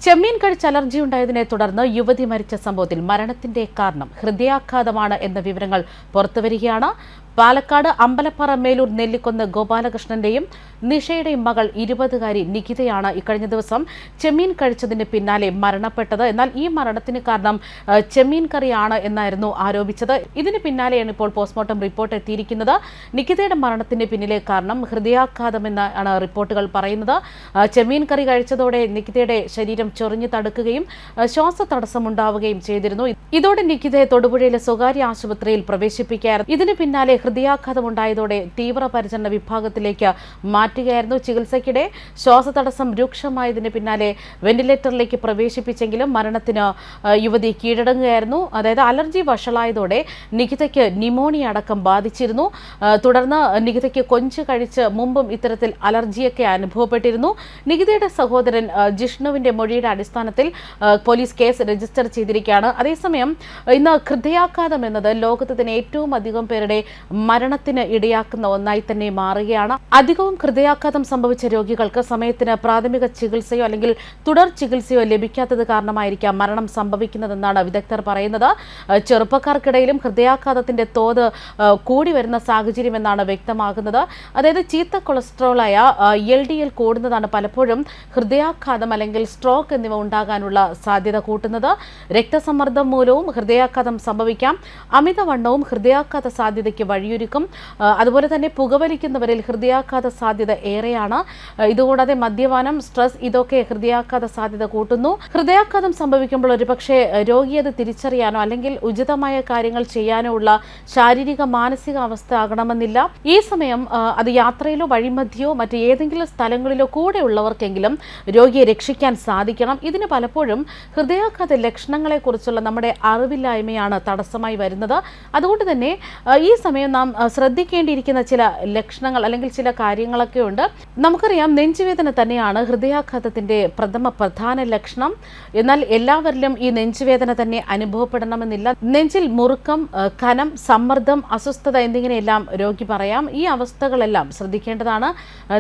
ചെമ്മീൻ കഴിച്ച് അലർജി ഉണ്ടായതിനെ തുടർന്ന് യുവതി മരിച്ച സംഭവത്തിൽ മരണത്തിന്റെ കാരണം ഹൃദയാഘാതമാണ് എന്ന വിവരങ്ങൾ പുറത്തുവരികയാണ്. പാലക്കാട് അമ്പലപ്പാറ മേലൂർ നെല്ലിക്കൊന്ന് ഗോപാലകൃഷ്ണന്റെയും നിഷയുടെയും മകൾ 20-കാരി നികിതയാണ് ഇക്കഴിഞ്ഞ ദിവസം ചെമ്മീൻ കഴിച്ചതിന് പിന്നാലെ മരണപ്പെട്ടത്. എന്നാൽ ഈ മരണത്തിന് കാരണം ചെമ്മീൻ കറിയാണ് എന്നായിരുന്നു ആരോപിച്ചത്. ഇതിന് പിന്നാലെയാണ് ഇപ്പോൾ പോസ്റ്റ്മോർട്ടം റിപ്പോർട്ട് എത്തിയിരിക്കുന്നത്. നികിതയുടെ മരണത്തിന് പിന്നിലെ കാരണം ഹൃദയാഘാതമെന്നാണ് റിപ്പോർട്ടുകൾ പറയുന്നത്. ചെമ്മീൻ കറി കഴിച്ചതോടെ നികിതയുടെ ശരീരം ചൊറിഞ്ഞു തടുക്കുകയും ശ്വാസതടസ്സമുണ്ടാവുകയും ചെയ്തിരുന്നു. ഇതോടെ നികിതയെ തൊടുപുഴയിലെ സ്വകാര്യ ആശുപത്രിയിൽ പ്രവേശിപ്പിക്കുകയായിരുന്നു. ഇതിന് പിന്നാലെ ഹൃദയാഘാതമുണ്ടായതോടെ തീവ്രപരിചരണ വിഭാഗത്തിലേക്ക് മാറ്റുകയായിരുന്നു. ചികിത്സയ്ക്കിടെ ശ്വാസതടസ്സം രൂക്ഷമായതിന് പിന്നാലെ വെന്റിലേറ്ററിലേക്ക് പ്രവേശിപ്പിച്ചെങ്കിലും മരണത്തിന് യുവതി കീഴടങ്ങുകയായിരുന്നു. അതായത് അലർജി വഷളായതോടെ നികിതയ്ക്ക് ന്യൂമോണിയ അടക്കം ബാധിച്ചിരുന്നു. തുടർന്ന് നികിതയ്ക്ക് കൊഞ്ച് കഴിച്ച് മുമ്പും ഇത്തരത്തിൽ അലർജിയൊക്കെ അനുഭവപ്പെട്ടിരുന്നു. നികിതയുടെ സഹോദരൻ ജിഷ്ണുവിന്റെ മൊഴിയുടെ അടിസ്ഥാനത്തിൽ പോലീസ് കേസ് രജിസ്റ്റർ ചെയ്തിരിക്കുകയാണ്. അതേസമയം ഇന്ന് ഹൃദയാഘാതം എന്നത് ലോകത്ത് തന്നെ ഏറ്റവും അധികം പേരുടെ മരണത്തിന് ഇടയാക്കുന്ന ഒന്നായി തന്നെ മാറുകയാണ്. അധികവും ഹൃദയാഘാതം സംഭവിച്ച രോഗികൾക്ക് സമയത്തിന് പ്രാഥമിക ചികിത്സയോ അല്ലെങ്കിൽ തുടർ ചികിത്സയോ ലഭിക്കാത്തത് കാരണമായിരിക്കാം മരണം സംഭവിക്കുന്നതെന്നാണ് വിദഗ്ധർ പറയുന്നത്. ചെറുപ്പക്കാർക്കിടയിലും ഹൃദയാഘാതത്തിന്റെ തോത് കൂടി വരുന്ന സാഹചര്യമെന്നാണ് വ്യക്തമാകുന്നത്. അതായത് ചീത്ത കൊളസ്ട്രോളായ LDL കൂടുന്നതാണ് പലപ്പോഴും ഹൃദയാഘാതം അല്ലെങ്കിൽ സ്ട്രോക്ക് എന്നിവ ഉണ്ടാകാനുള്ള സാധ്യത കൂട്ടുന്നത്. രക്തസമ്മർദ്ദം മൂലവും ഹൃദയാഘാതം സംഭവിക്കാം. അമിതവണ്ണവും ഹൃദയാഘാത സാധ്യതയ്ക്ക് വഴിയൊരുക്കും. അതുപോലെ തന്നെ പുകവലിക്കുന്നവരിൽ ഹൃദയാഘാത സാധ്യത ഏറെയാണ്. ഇതുകൂടാതെ മദ്യപാനം, സ്ട്രെസ് ഇതൊക്കെ ഹൃദയാഘാത സാധ്യത കൂട്ടുന്നു. ഹൃദയാഘാതം സംഭവിക്കുമ്പോൾ ഒരുപക്ഷെ രോഗി അത് തിരിച്ചറിയാനോ അല്ലെങ്കിൽ ഉചിതമായ കാര്യങ്ങൾ ചെയ്യാനോ ഉള്ള ശാരീരിക മാനസിക അവസ്ഥ ആകണമെന്നില്ല. ഈ സമയം അത് യാത്രയിലോ വഴിമധ്യയോ മറ്റ് ഏതെങ്കിലും സ്ഥലങ്ങളിലോ കൂടെ ഉള്ളവർക്കെങ്കിലും രോഗിയെ രക്ഷിക്കാൻ സാധിക്കണം. ഇതിന് പലപ്പോഴും ഹൃദയാഘാത ലക്ഷണങ്ങളെക്കുറിച്ചുള്ള നമ്മുടെ അറിവില്ലായ്മയാണ് തടസ്സമായി വരുന്നത്. അതുകൊണ്ട് തന്നെ ഈ സമയം നാം ശ്രദ്ധിക്കേണ്ടിയിരിക്കുന്ന ചില ലക്ഷണങ്ങൾ അല്ലെങ്കിൽ ചില കാര്യങ്ങളൊക്കെ ഉണ്ട്. നമുക്കറിയാം, നെഞ്ചുവേദന തന്നെയാണ് ഹൃദയാഘാതത്തിന്റെ പ്രധാന ലക്ഷണം. എന്നാൽ എല്ലാവരിലും ഈ നെഞ്ചുവേദന തന്നെ അനുഭവപ്പെടണമെന്നില്ല. നെഞ്ചിൽ മുറുക്കം, കനം, സമ്മർദ്ദം, അസ്വസ്ഥത എന്നിങ്ങനെയെല്ലാം രോഗി പറയാം. ഈ അവസ്ഥകളെല്ലാം ശ്രദ്ധിക്കേണ്ടതാണ്.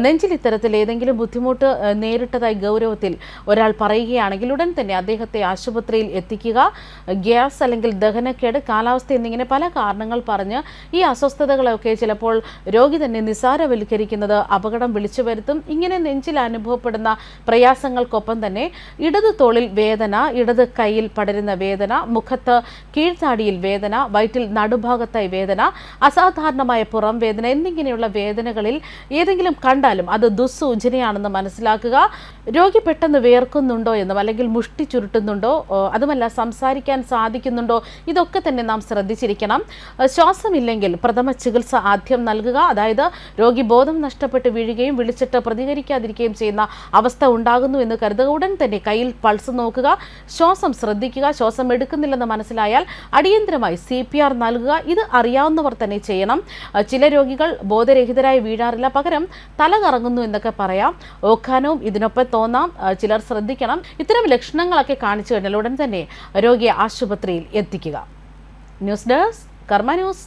നെഞ്ചിൽ ഇത്തരത്തിൽ ഏതെങ്കിലും ബുദ്ധിമുട്ട് നേരിട്ടതായി ഗൗരവത്തിൽ ഒരാൾ പറയുകയാണെങ്കിൽ ഉടൻ തന്നെ അദ്ദേഹത്തെ ആശുപത്രിയിൽ എത്തിക്കുക. ഗ്യാസ് അല്ലെങ്കിൽ ദഹനക്കേട്, കാലാവസ്ഥ എന്നിങ്ങനെ പല കാരണങ്ങൾ പറഞ്ഞ് ഈ അസ്വസ്ഥതകളൊക്കെ ചിലപ്പോൾ രോഗി തന്നെ നിസാരവൽക്കരിക്കുന്നത് അപകടം വിളിച്ചു വരുത്തും. ഇങ്ങനെ നെഞ്ചിൽ അനുഭവപ്പെടുന്ന പ്രയാസങ്ങൾക്കൊപ്പം തന്നെ ഇടത് തോളിൽ വേദന, ഇടത് കൈയിൽ പടരുന്ന വേദന, മുഖത്ത് കീഴ്ത്താടിയിൽ വേദന, വയറ്റിൽ നടുഭാഗത്തായി വേദന, അസാധാരണമായ പുറം വേദന എന്നിങ്ങനെയുള്ള വേദനകളിൽ ഏതെങ്കിലും കണ്ടാലും അത് ദുസ്സൂചനയാണെന്ന് മനസ്സിലാക്കുക. രോഗി പെട്ടെന്ന് വേർക്കുന്നുണ്ടോ എന്നും അല്ലെങ്കിൽ മുഷ്ടി ചുരുട്ടുന്നുണ്ടോ, അതുമല്ല സംസാരിക്കാൻ സാധിക്കുന്നുണ്ടോ, ഇതൊക്കെ തന്നെ നാം ശ്രദ്ധിച്ചിരിക്കണം. ശ്വാസമില്ലെങ്കിൽ പ്രഥമ ചികിത്സ ആദ്യം നൽകുക. അതായത് രോഗി ബോധം നഷ്ടപ്പെട്ട് വീഴുകയും വിളിച്ചിട്ട് പ്രതികരിക്കാതിരിക്കുകയും ചെയ്യുന്ന അവസ്ഥ ഉണ്ടാകുന്നു എന്ന് കരുതുക. ഉടൻ തന്നെ കയ്യിൽ പൾസ് നോക്കുക, ശ്വാസം ശ്രദ്ധിക്കുക. ശ്വാസം എടുക്കുന്നില്ലെന്ന് മനസ്സിലായാൽ അടിയന്തരമായി CPR നൽകുക. ഇത് അറിയാവുന്നവർ തന്നെ ചെയ്യണം. ചില രോഗികൾ ബോധരഹിതരായി വീഴാറില്ല, പകരം തല കറങ്ങുന്നു എന്നൊക്കെ പറയാം. ഓക്കാനവും ഇതിനൊപ്പം തോന്നാം. ചിലർ ശ്രദ്ധിക്കണം. ഇത്തരം ലക്ഷണങ്ങളൊക്കെ കാണിച്ചു കഴിഞ്ഞാൽ ഉടൻ തന്നെ രോഗിയെ ആശുപത്രിയിൽ എത്തിക്കുക. ന്യൂസ് ഡെസ്ക് കർമ്മ ന്യൂസ്.